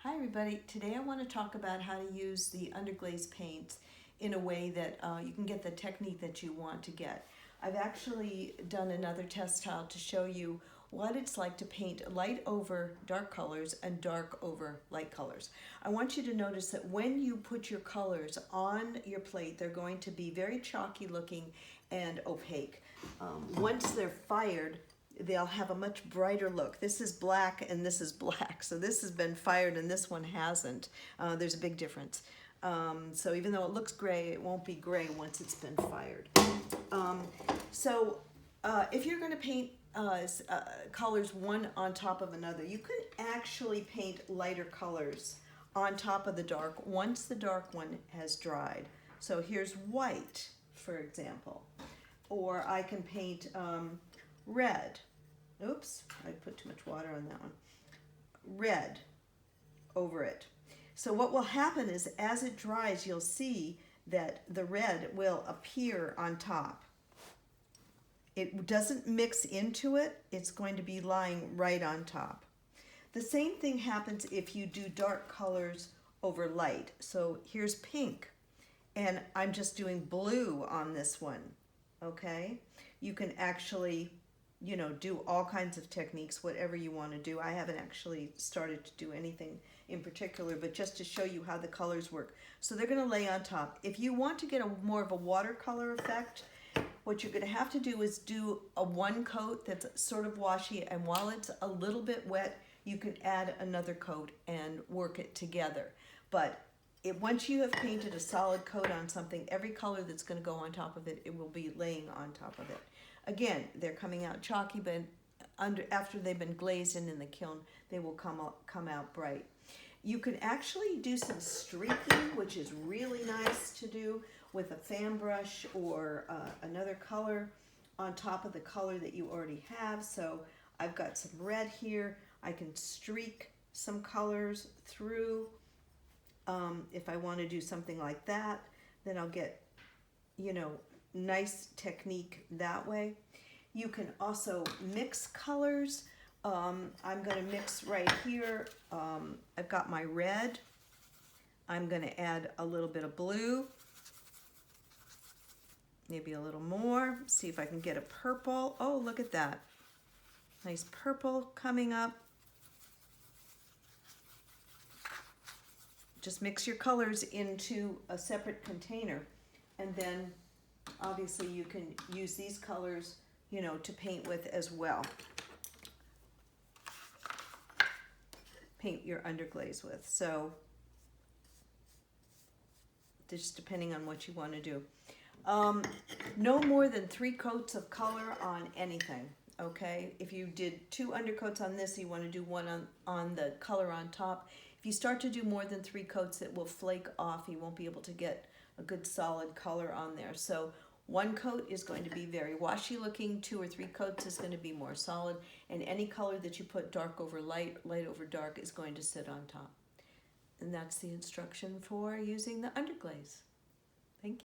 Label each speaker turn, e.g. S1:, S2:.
S1: Hi everybody, today I want to talk about how to use the underglaze paints in a way that you can get the technique that you want to get. I've actually done another test tile to show you what it's like to paint light over dark colors and dark over light colors. I want you to notice that when you put your colors on your plate, they're going to be very chalky looking and opaque. Once they're fired, they'll have a much brighter look. This is black and this is black. So this has been fired and this one hasn't. There's a big difference. So even though it looks gray, it won't be gray once it's been fired. If you're going to paint colors one on top of another, you could actually paint lighter colors on top of the dark once the dark one has dried. So here's white, for example. Or I can paint red. Oops, I put too much water on that one. Red over it. So what will happen is as it dries, you'll see that the red will appear on top. It doesn't mix into it. It's going to be lying right on top. The same thing happens if you do dark colors over light. So here's pink, and I'm just doing blue on this one, okay? You can actually, do all kinds of techniques, whatever you want to do. I haven't actually started to do anything in particular, but just to show you how the colors work. So they're going to lay on top. If you want to get more of a watercolor effect, what you're going to have to do is do a one coat that's sort of washy, and while it's a little bit wet, you can add another coat and work it together. But once you have painted a solid coat on something, every color that's going to go on top of it, it will be laying on top of it. Again, they're coming out chalky, but after they've been glazed in the kiln, they will come out bright. You can actually do some streaking, which is really nice to do with a fan brush or another color on top of the color that you already have. So I've got some red here. I can streak some colors through. If I want to do something like that, then I'll get, nice technique that way. You can also mix colors. I'm going to mix right here. I've got my red. I'm going to add a little bit of blue, maybe a little more. See if I can get a purple. Oh, look at that. Nice purple coming up. Just mix your colors into a separate container, and then obviously you can use these colors, to paint with as well. Paint your underglaze with. So just depending on what you want to do. No more than 3 coats of color on anything. Okay, if you did 2 undercoats on this, you want to do one on the color on top. If you start to do more than 3 coats, it will flake off. You won't be able to get a good solid color on there. So 1 coat is going to be very washy looking, 2 or 3 coats is going to be more solid, and any color that you put dark over light, light over dark is going to sit on top. And that's the instruction for using the underglaze.